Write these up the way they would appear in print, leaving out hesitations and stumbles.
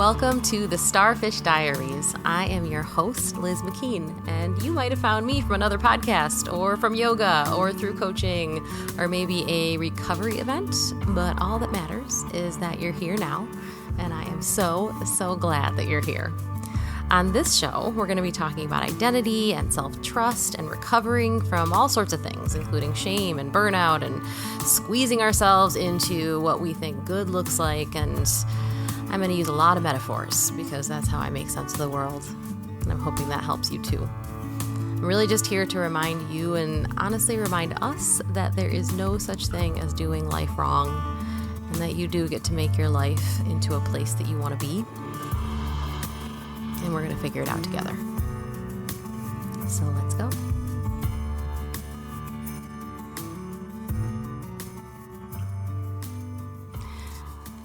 Welcome to the Starfish Diaries. I am your host, Liz McKean, and you might have found me from another podcast or from yoga or through coaching or maybe a recovery event, but all that matters is that you're here now, and I am so glad that you're here. On this show, we're going to be talking about identity and self-trust and recovering from all sorts of things, including shame and burnout and squeezing ourselves into what we think good looks like. And I'm going to use a lot of metaphors because that's how I make sense of the world. And I'm hoping that helps you too. I'm really just here to remind you and honestly remind us that there is no such thing as doing life wrong and that you do get to make your life into a place that you want to be. And we're going to figure it out together. So let's go.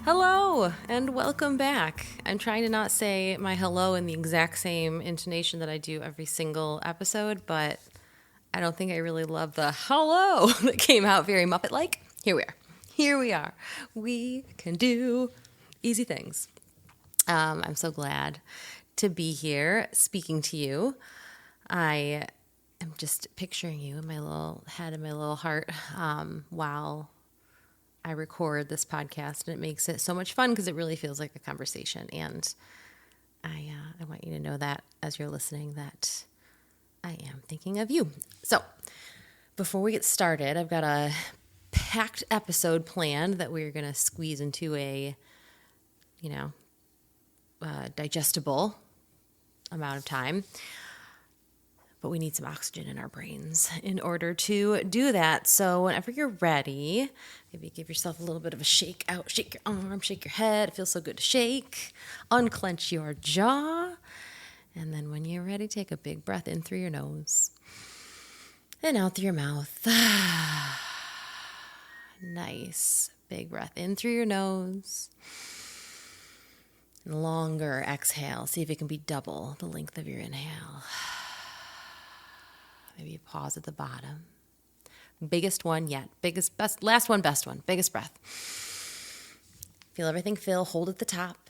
Hello and welcome back. I'm trying to not say my hello in the exact same intonation that I do every single episode, but I don't think I really love the hello that came out very Muppet-like. Here we are. Here we are. We can do easy things. I'm so glad to be here speaking to you. I am just picturing you in my little head and my little heart while I record this podcast, and it makes it so much fun because it really feels like a conversation. And I want you to know that as you're listening that I am thinking of you. So before we get started, I've got a packed episode planned that we're going to squeeze into a, digestible amount of time. But we need some oxygen in our brains in order to do that. So whenever you're ready, maybe give yourself a little bit of a shake out. Shake your arm, shake your head. It feels so good to shake. Unclench your jaw. And then when you're ready, take a big breath in through your nose and out through your mouth. Nice. Big breath in through your nose. And longer exhale. See if it can be double the length of your inhale. Maybe you pause at the bottom. Biggest one yet. Biggest, best, last one, best one. Biggest breath. Feel everything fill. Hold at the top.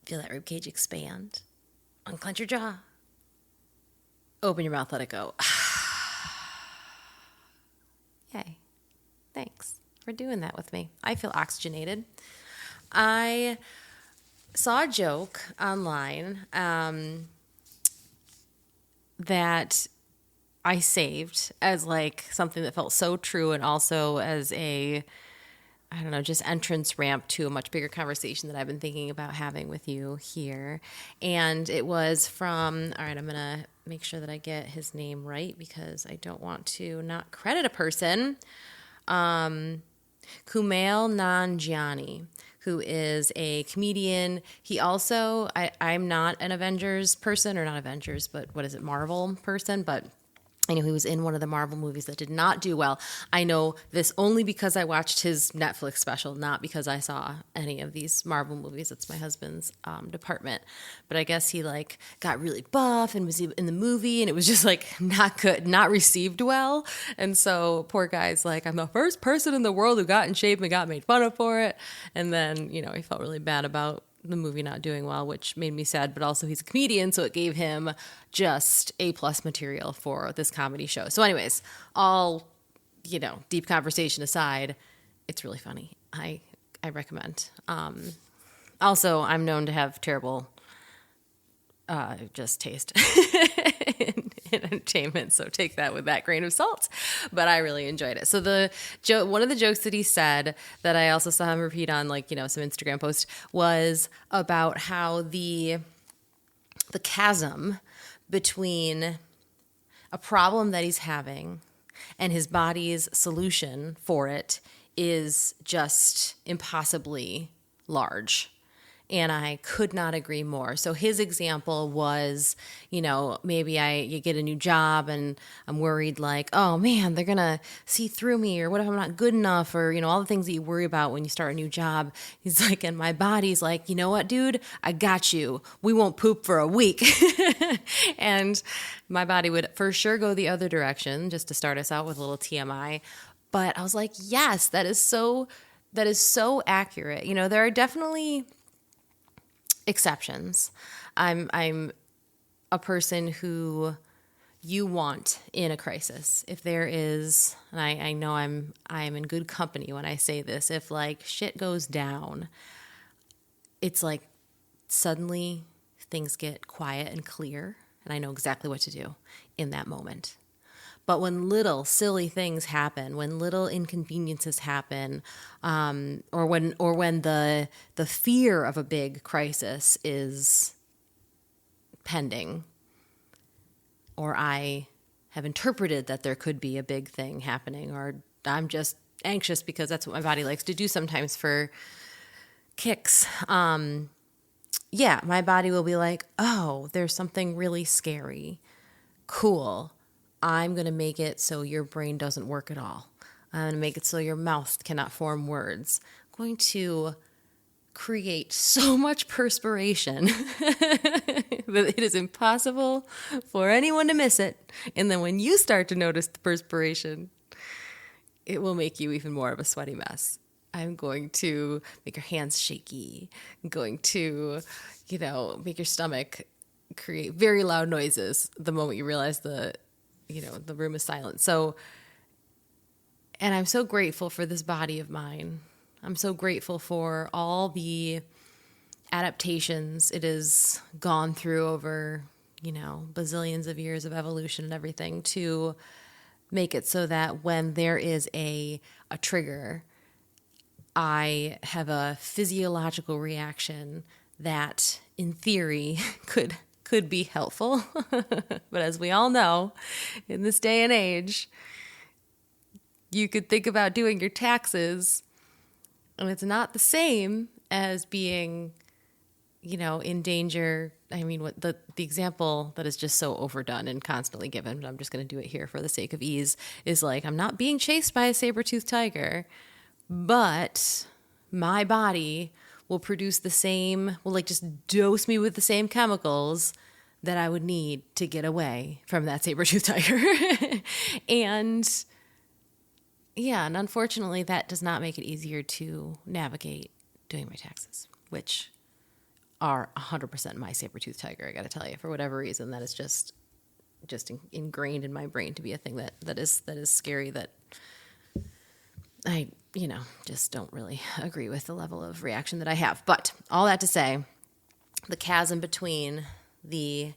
Feel that ribcage expand. Unclench your jaw. Open your mouth, let it go. Yay. Thanks for doing that with me. I feel oxygenated. I saw a joke online that I saved as like something that felt so true and also as a, just entrance ramp to a much bigger conversation that I've been thinking about having with you here. And it was from, all right, I'm going to make sure that I get his name right because I don't want to not credit a person. Kumail Nanjiani, who is a comedian. He also, I'm not an Avengers person, or not Avengers, but what is it, Marvel person, but I know he was in one of the Marvel movies that did not do well. I know this only because I watched his Netflix special, not because I saw any of these Marvel movies. It's my husband's department. But I guess he got really buff and was in the movie, and it was just not good, not received well. And so poor guy's like, I'm the first person in the world who got in shape and got made fun of for it. And then, he felt really bad about the movie not doing well, which made me sad, but also he's a comedian, so it gave him just A+ material for this comedy show. So anyways, all, deep conversation aside, it's really funny. I recommend. Also, I'm known to have terrible just taste in entertainment, so take that with that grain of salt. But I really enjoyed it. So one of the jokes that he said that I also saw him repeat on some Instagram post was about how the chasm between a problem that he's having and his body's solution for it is just impossibly large. And I could not agree more. So his example was, maybe you get a new job and I'm worried oh, man, they're going to see through me, or what if I'm not good enough, or, all the things that you worry about when you start a new job. He's like, and my body's like, you know what, dude, I got you. We won't poop for a week. And my body would for sure go the other direction, just to start us out with a little TMI. But I was like, yes, that is so accurate. There are definitely exceptions. I'm a person who you want in a crisis. If there is, and I know I'm in good company when I say this, if like shit goes down, it's like suddenly things get quiet and clear, and I know exactly what to do in that moment. But when little silly things happen, when little inconveniences happen, or when the fear of a big crisis is pending, or I have interpreted that there could be a big thing happening, or I'm just anxious because that's what my body likes to do sometimes for kicks. Yeah, my body will be like, oh, there's something really scary. Cool. I'm going to make it so your brain doesn't work at all. I'm going to make it so your mouth cannot form words. I'm going to create so much perspiration that it is impossible for anyone to miss it. And then when you start to notice the perspiration, it will make you even more of a sweaty mess. I'm going to make your hands shaky. I'm going to, make your stomach create very loud noises the moment you realize the room is silent. So, and I'm so grateful for this body of mine. I'm so grateful for all the adaptations it has gone through over, bazillions of years of evolution and everything to make it so that when there is a trigger, I have a physiological reaction that in theory could be helpful. But as we all know, in this day and age, you could think about doing your taxes, and it's not the same as being, in danger. I mean, what the example that is just so overdone and constantly given, but I'm just going to do it here for the sake of ease, is like, I'm not being chased by a saber-toothed tiger, but my body will produce just dose me with the same chemicals that I would need to get away from that saber-toothed tiger. And unfortunately, that does not make it easier to navigate doing my taxes, which are 100% my saber-toothed tiger, I got to tell you. For whatever reason, that is just ingrained in my brain to be a thing that is scary, that I, just don't really agree with the level of reaction that I have. But all that to say, the chasm between the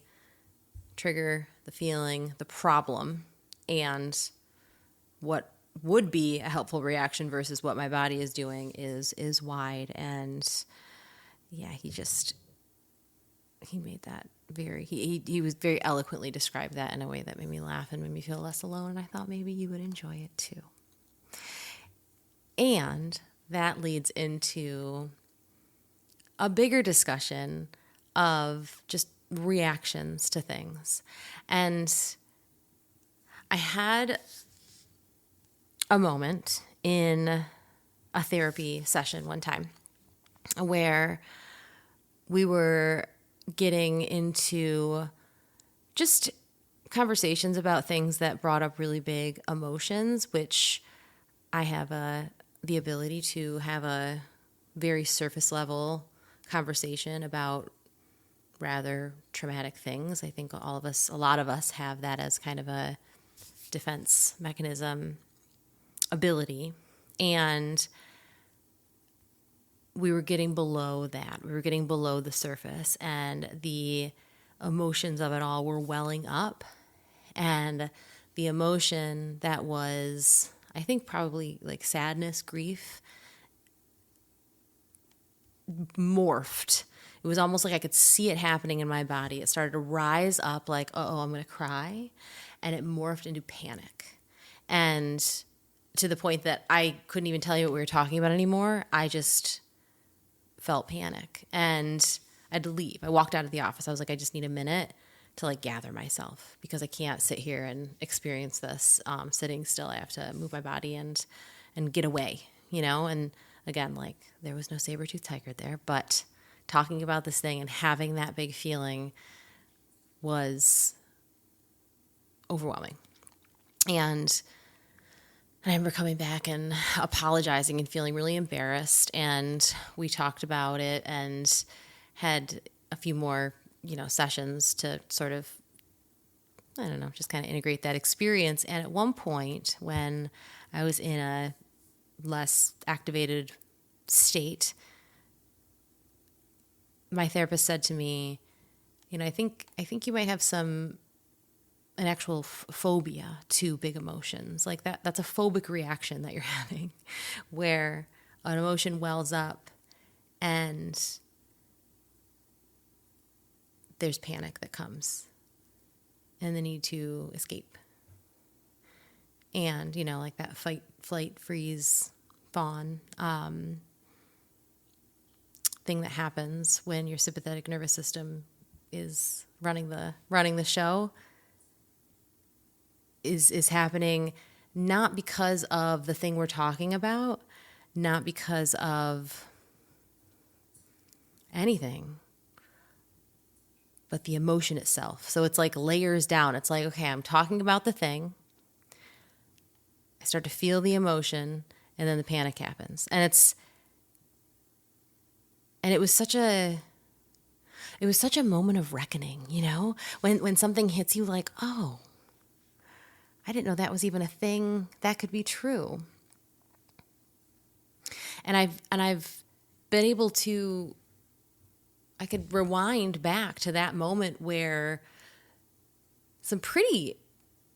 trigger, the feeling, the problem, and what would be a helpful reaction versus what my body is doing is wide. And he made that he was very eloquently described that in a way that made me laugh and made me feel less alone. And I thought maybe you would enjoy it too. And that leads into a bigger discussion of just reactions to things. And I had a moment in a therapy session one time where we were getting into just conversations about things that brought up really big emotions, which I have the ability to have a very surface level conversation about rather traumatic things. I think a lot of us have that as kind of a defense mechanism ability. And we were getting below that. We were getting below the surface, and the emotions of it all were welling up. And the emotion that was, I think, probably like sadness, grief, morphed. It was almost like I could see it happening in my body. It started to rise up like, I'm going to cry. And it morphed into panic. And to the point that I couldn't even tell you what we were talking about anymore. I just felt panic. And I had to leave. I walked out of the office. I was like, I just need a minute to like gather myself, because I can't sit here and experience this sitting still. I have to move my body and get away, And again, like, there was no saber-toothed tiger there, but talking about this thing and having that big feeling was overwhelming. And I remember coming back and apologizing and feeling really embarrassed. And we talked about it and had a few more, sessions to sort of, I don't know, just kind of integrate that experience. And at one point when I was in a less activated state, my therapist said to me, I think you might have an actual phobia to big emotions. Like that's a phobic reaction that you're having, where an emotion wells up and there's panic that comes and the need to escape. And, like that fight, flight, freeze, fawn thing that happens when your sympathetic nervous system is running the show is happening not because of the thing we're talking about, not because of anything, but the emotion itself. So it's like layers down. It's like, okay, I'm talking about the thing. I start to feel the emotion, and then the panic happens. And it was such a moment of reckoning, when something hits you like, oh, I didn't know that was even a thing that could be true. And I've been able to, I could rewind back to that moment where some pretty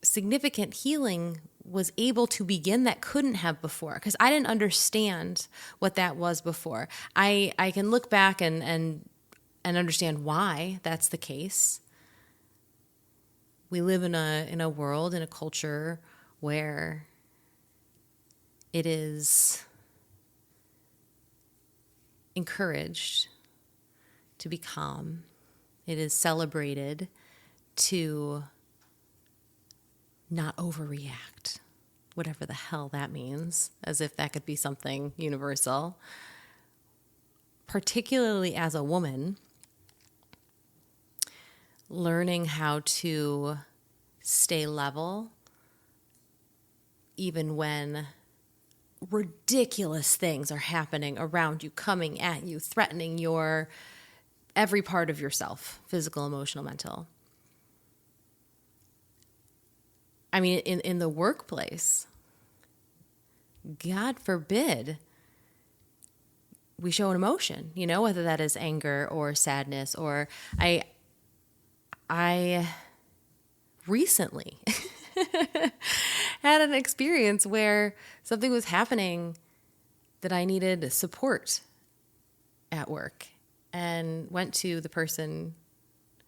significant healing was able to begin that couldn't have before, because I didn't understand what that was before. I can look back and understand why that's the case. We live in a world, in a culture where it is encouraged to be calm. It is celebrated to not overreact, whatever the hell that means, as if that could be something universal. Particularly as a woman, learning how to stay level even when ridiculous things are happening around you, coming at you, threatening your every part of yourself, physical, emotional, mental. I mean, in the workplace, God forbid we show an emotion, whether that is anger or sadness, or I recently had an experience where something was happening that I needed support at work, and went to the person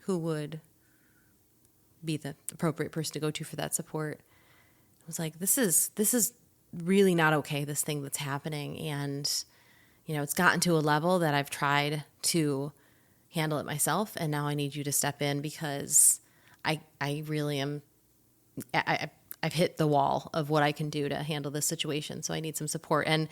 who would be the appropriate person to go to for that support. I was like, this is really not okay, this thing that's happening. And, it's gotten to a level that I've tried to handle it myself, and now I need you to step in, because I really am, I've hit the wall of what I can do to handle this situation. So I need some support. And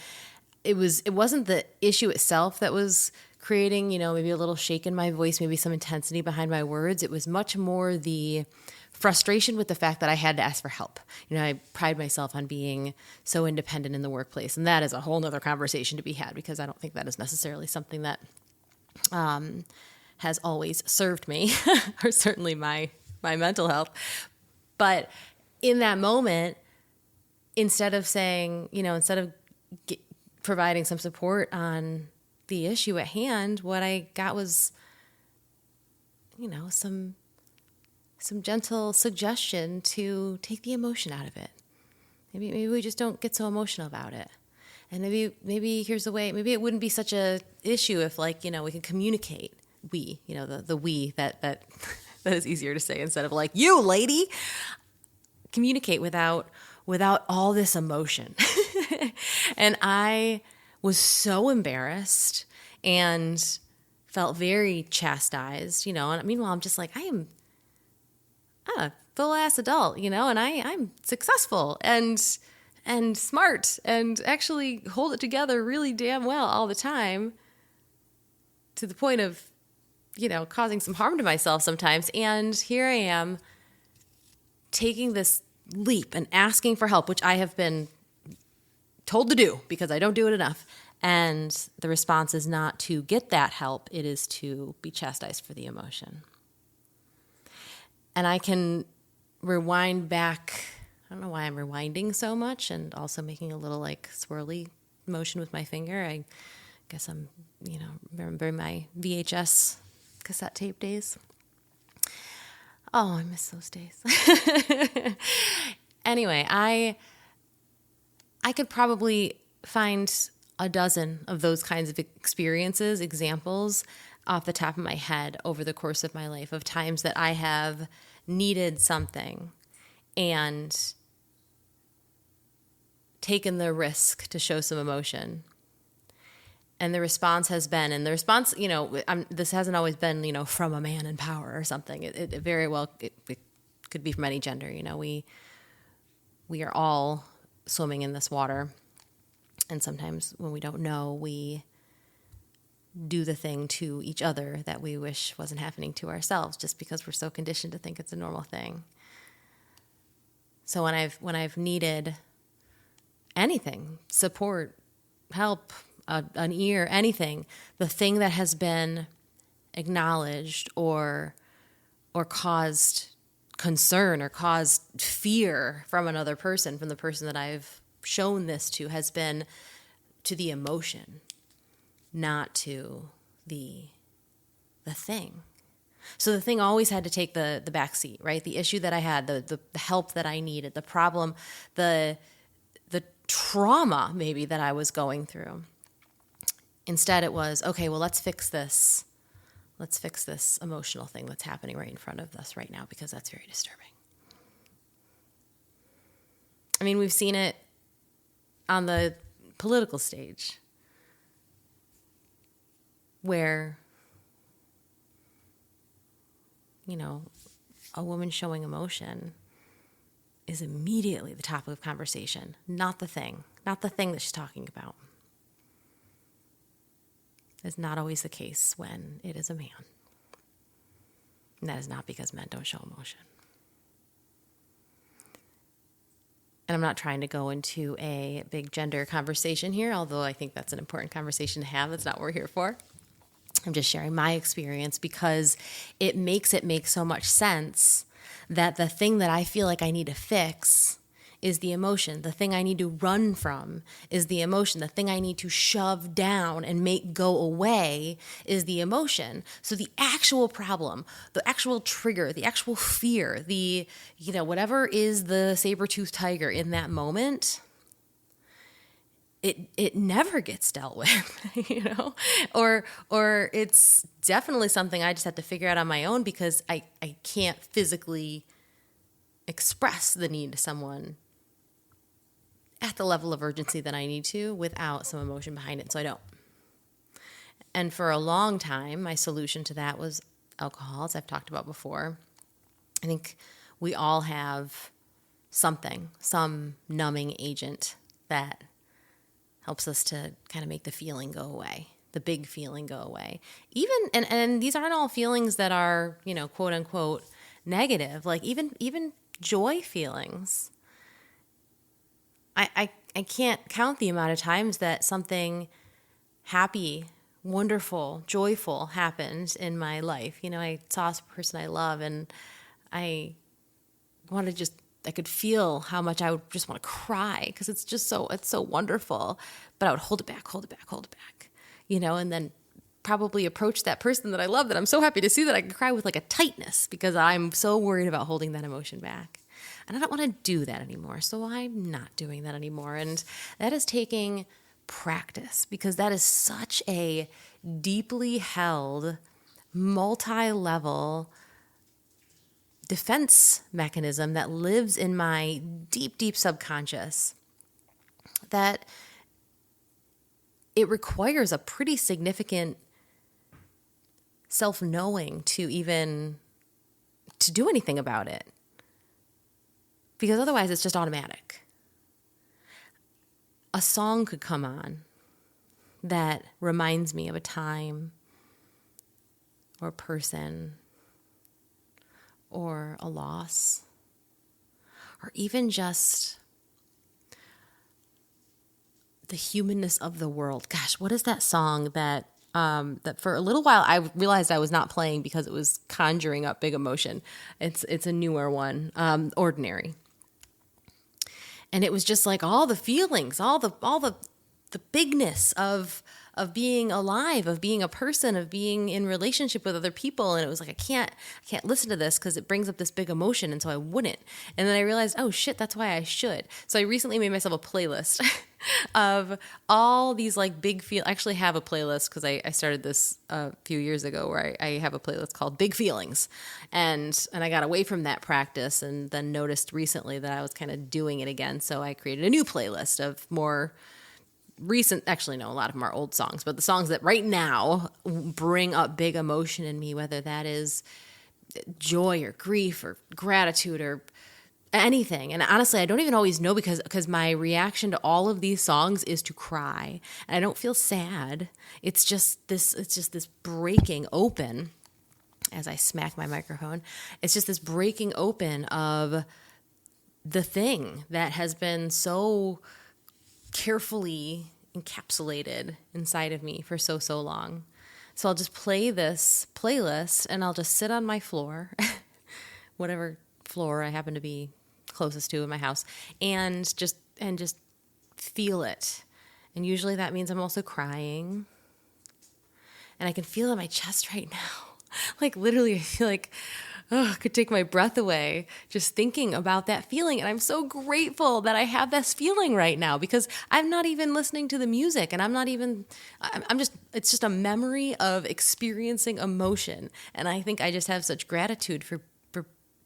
it wasn't the issue itself that was creating, maybe a little shake in my voice, maybe some intensity behind my words. It was much more the frustration with the fact that I had to ask for help. I pride myself on being so independent in the workplace, and that is a whole nother conversation to be had, because I don't think that is necessarily something that has always served me, or certainly my mental health. But in that moment, instead of saying, instead of providing some support on the issue at hand, what I got was, some gentle suggestion to take the emotion out of it. Maybe we just don't get so emotional about it. And maybe here's the way, maybe it wouldn't be such a issue if, we can communicate. We, the we that is easier to say instead of you lady, communicate without all this emotion. And I was so embarrassed and felt very chastised, and meanwhile I'm just like, I'm a full ass adult, and I'm successful and smart and actually hold it together really damn well all the time, to the point of, causing some harm to myself sometimes. And here I am taking this leap and asking for help, which I have been told to do because I don't do it enough. And the response is not to get that help, it is to be chastised for the emotion. And I can rewind back. I don't know why I'm rewinding so much and also making a little like swirly motion with my finger. I guess I'm, remember my VHS cassette tape days. Oh, I miss those days. Anyway, I could probably find a dozen of those kinds of experiences, examples off the top of my head over the course of my life of times that I have needed something and taken the risk to show some emotion. And the response has been, this hasn't always been, from a man in power or something. It very well, it could be from any gender. We are all swimming in this water. And sometimes when we don't know, we do the thing to each other that we wish wasn't happening to ourselves just because we're so conditioned to think it's a normal thing. So when I've needed anything, support, help, an ear, anything, the thing that has been acknowledged or caused concern or caused fear from another person, from the person that I've shown this to, has been to the emotion, not to the thing. So the thing always had to take the back seat, right? The issue that I had, the help that I needed, the problem, the trauma maybe that I was going through. Instead it was, okay, well, let's fix this. Let's fix this emotional thing that's happening right in front of us right now because that's very disturbing. I mean, we've seen it on the political stage where, a woman showing emotion is immediately the topic of conversation, not the thing that she's talking about. It's not always the case when it is a man. And that is not because men don't show emotion. And I'm not trying to go into a big gender conversation here, although I think that's an important conversation to have. That's not what we're here for. I'm just sharing my experience because it makes make so much sense that the thing that I feel like I need to fix is the emotion. The thing I need to run from is the emotion. The thing I need to shove down and make go away is the emotion. So the actual problem, the actual trigger, the actual fear, whatever is the saber-toothed tiger in that moment, it never gets dealt with, or it's definitely something I just have to figure out on my own because I can't physically express the need to someone at the level of urgency that I need to without some emotion behind it. So I don't. And for a long time, my solution to that was alcohol, as I've talked about before. I think we all have something, some numbing agent that helps us to kind of make the feeling go away, the big feeling go away. Even, and these aren't all feelings that are, quote unquote negative, like even joy feelings. I can't count the amount of times that something happy, wonderful, joyful happened in my life. I saw a person I love and I could feel how much I would just want to cry because it's so wonderful. But I would hold it back, and then probably approach that person that I love that I'm so happy to see that I can cry with like a tightness because I'm so worried about holding that emotion back. And I don't want to do that anymore. So I'm not doing that anymore. And that is taking practice because that is such a deeply held, multi-level defense mechanism that lives in my deep, deep subconscious that it requires a pretty significant self-knowing to do anything about it. Because otherwise it's just automatic. A song could come on that reminds me of a time or a person or a loss or even just the humanness of the world. Gosh, what is that song that that for a little while I realized I was not playing because it was conjuring up big emotion. It's a newer one, Ordinary. And it was just like all the feelings, all the bigness of being alive, of being a person, of being in relationship with other people. And it was like, I can't listen to this because it brings up this big emotion. And so I wouldn't. And then I realized, oh shit, that's why I should. So I recently made myself a playlist of all these like big I actually have a playlist because I started this a few years ago where I have a playlist called Big Feelings. And I got away from that practice and then noticed recently that I was kind of doing it again. So I created a new playlist of more recent, actually no, a lot of them are old songs, but the songs that right now bring up big emotion in me, whether that is joy or grief or gratitude or anything. And honestly, I don't even always know because my reaction to all of these songs is to cry. And I don't feel sad. It's just this breaking open as I smack my microphone. It's just this breaking open of the thing that has been so carefully encapsulated inside of me for so long. So I'll just play this playlist and I'll just sit on my floor, whatever floor I happen to be closest to in my house, and just feel it. And usually that means I'm also crying. And I can feel it in my chest right now. Like literally I feel like I could take my breath away just thinking about that feeling. And I'm so grateful that I have this feeling right now because I'm not even listening to the music and it's just a memory of experiencing emotion. And I think I just have such gratitude for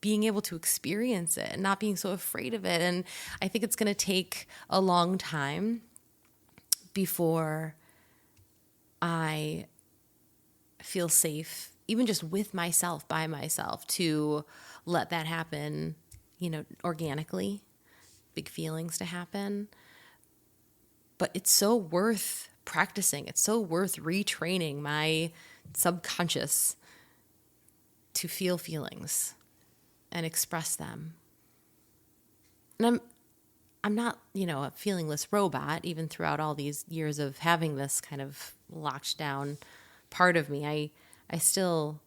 being able to experience it and not being so afraid of it. And I think it's going to take a long time before I feel safe, even just with myself, by myself, to let that happen, organically, big feelings to happen. But it's so worth practicing. It's so worth retraining my subconscious to feel feelings and express them. And I'm not, a feelingless robot, even throughout all these years of having this kind of locked down part of me. I still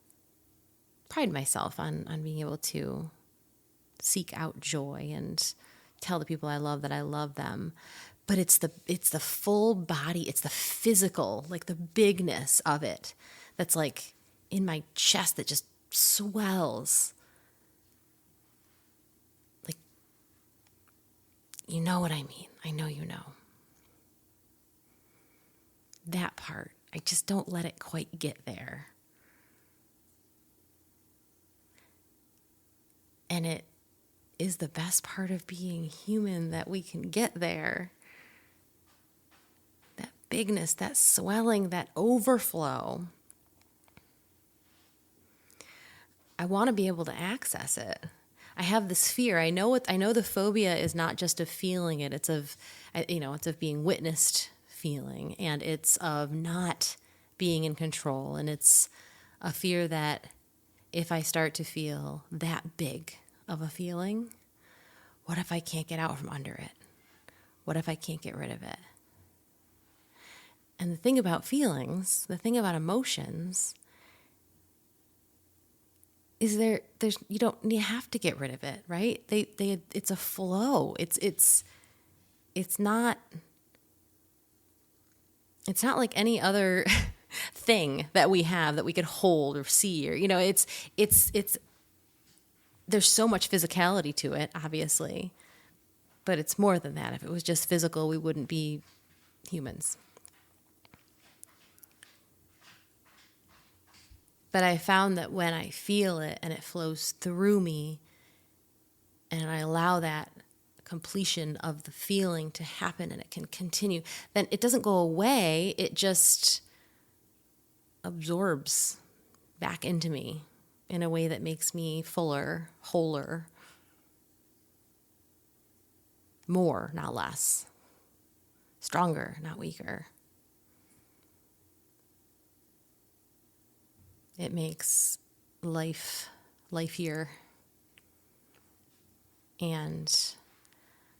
pride myself on being able to seek out joy and tell the people I love that I love them. But it's the full body, it's the physical, like the bigness of it that's like in my chest that just swells. Like, you know what I mean. I know you know. That part, I just don't let it quite get there. And it is the best part of being human that we can get there. That bigness, that swelling, that overflow. I want to be able to access it. I have this fear. I know the phobia is not just of feeling it. It's of being witnessed feeling, and it's of not being in control. And it's a fear that if I start to feel that big of a feeling, what if I can't get out from under it? What if I can't get rid of it? And the thing about feelings, the thing about emotions, is you have to get rid of it, right? It's a flow. It's not like any other thing that we have that we could hold or see, or it's there's so much physicality to it, obviously, but it's more than that. If it was just physical, we wouldn't be humans. But I found that when I feel it and it flows through me and I allow that completion of the feeling to happen and it can continue, then it doesn't go away. It just absorbs back into me in a way that makes me fuller, wholer, more, not less, stronger, not weaker. It makes life-ier. And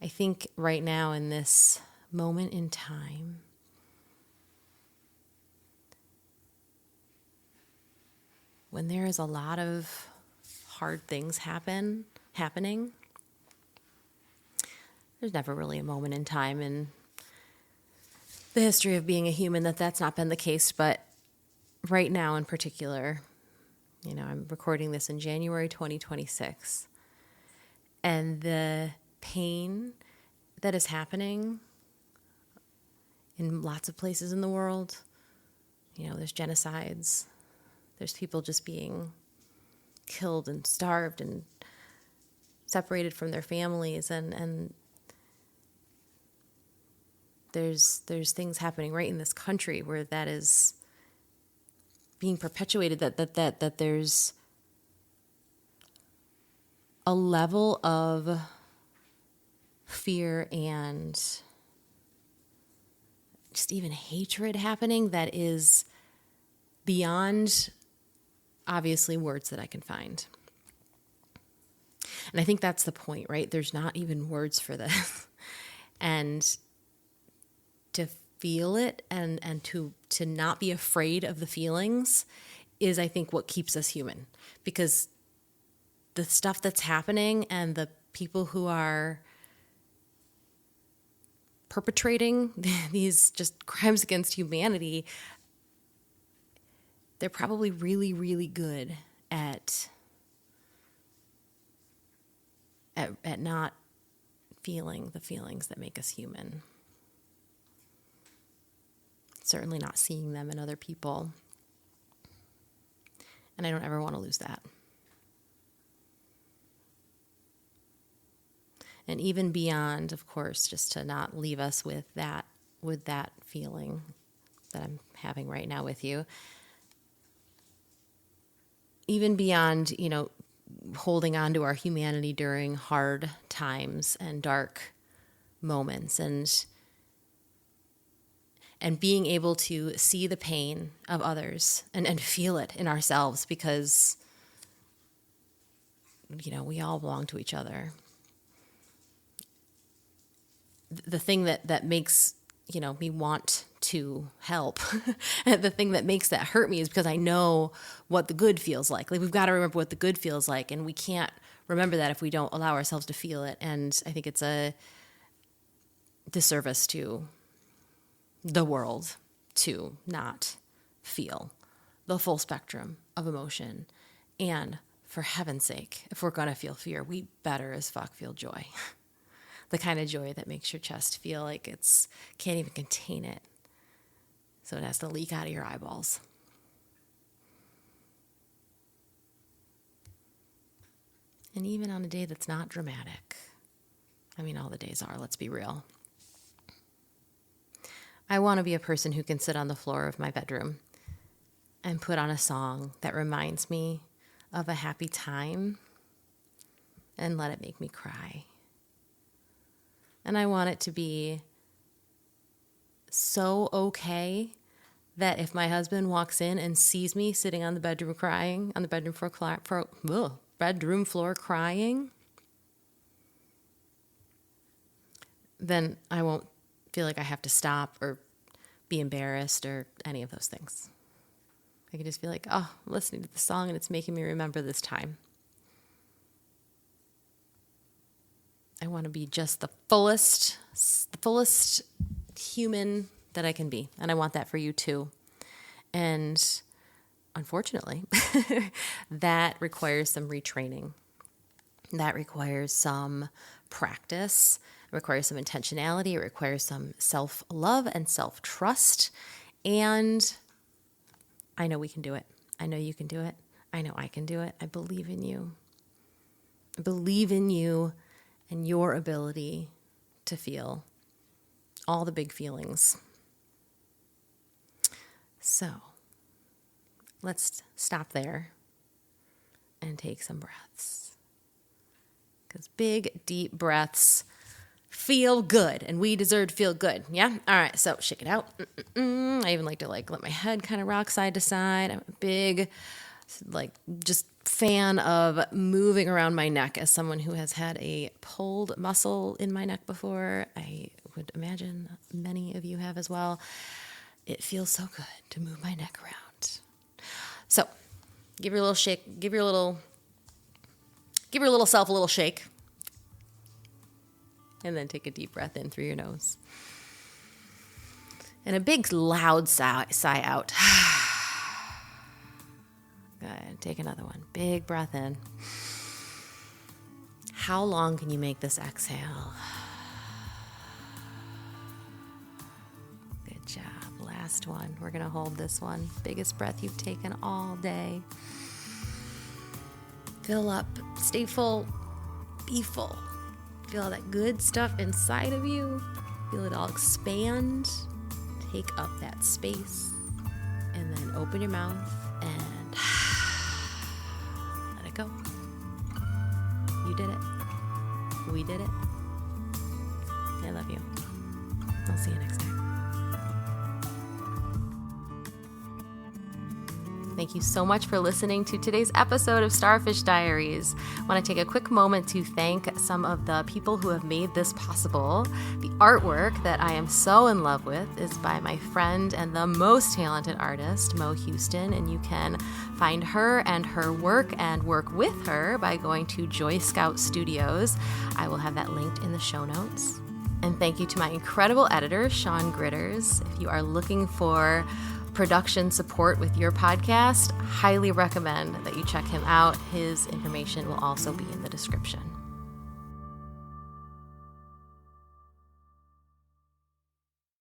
I think right now in this moment in time when there is a lot of hard things happening. There's never really a moment in time in the history of being a human that's not been the case, but right now in particular, I'm recording this in January 2026, and the pain that is happening in lots of places in the world, there's genocides, there's people just being killed and starved and separated from their families, and there's things happening right in this country where that is being perpetuated, that there's a level of fear and just even hatred happening that is beyond, obviously, words that I can find. And I think that's the point, right? There's not even words for this. And to feel it and to not be afraid of the feelings is, I think, what keeps us human. Because the stuff that's happening and the people who are perpetrating these just crimes against humanity, they're probably really, really good at not feeling the feelings that make us human. Certainly not seeing them in other people. And I don't ever want to lose that. And even beyond, of course, just to not leave us with that feeling that I'm having right now with you. Even beyond, holding on to our humanity during hard times and dark moments, and being able to see the pain of others and feel it in ourselves, because, we all belong to each other. The thing that makes, me want to help, the thing that makes that hurt me is because I know what the good feels like. Like, we've got to remember what the good feels like, and we can't remember that if we don't allow ourselves to feel it. And I think it's a disservice to the world to not feel the full spectrum of emotion. And for heaven's sake, if we're going to feel fear, we better as fuck feel joy. The kind of joy that makes your chest feel like can't even contain it. So it has to leak out of your eyeballs. And even on a day that's not dramatic. I mean, all the days are, let's be real. I want to be a person who can sit on the floor of my bedroom and put on a song that reminds me of a happy time and let it make me cry. And I want it to be so okay that if my husband walks in and sees me sitting on the bedroom crying, on the bedroom floor crying, then I won't feel like I have to stop or be embarrassed or any of those things. I can just be like, oh, I'm listening to the song and it's making me remember this time. I want to be just the fullest human that I can be. And I want that for you too. And unfortunately, that requires some retraining. That requires some practice. It requires some intentionality. It requires some self-love and self-trust. And I know we can do it. I know you can do it. I know I can do it. I believe in you. I believe in you and your ability to feel all the big feelings. So let's stop there and take some breaths. Because big, deep breaths feel good, and we deserve to feel good. Yeah? All right, so shake it out. I even like to let my head kind of rock side to side. I'm a big, just fan of moving around my neck. As someone who has had a pulled muscle in my neck before, I would imagine many of you have as well. It feels so good to move my neck around. So give your little shake, give your little self a little shake. And then take a deep breath in through your nose. And a big loud sigh out. Good. Take another one. Big breath in. How long can you make this exhale? Good job. Last one. We're going to hold this one. Biggest breath you've taken all day. Fill up. Stay full. Be full. Feel all that good stuff inside of you. Feel it all expand. Take up that space. And then open your mouth and let it go. You did it. We did it. I love you. I'll see you next time. Thank you so much for listening to today's episode of Starfish Diaries. I want to take a quick moment to thank some of the people who have made this possible. The artwork that I am so in love with is by my friend and the most talented artist, Mo Houston, and you can find her and her work and work with her by going to Joy Scout Studios. I will have that linked in the show notes. And thank you to my incredible editor, Sean Gritters. If you are looking for production support with your podcast, highly recommend that you check him out. His information will also be in the description.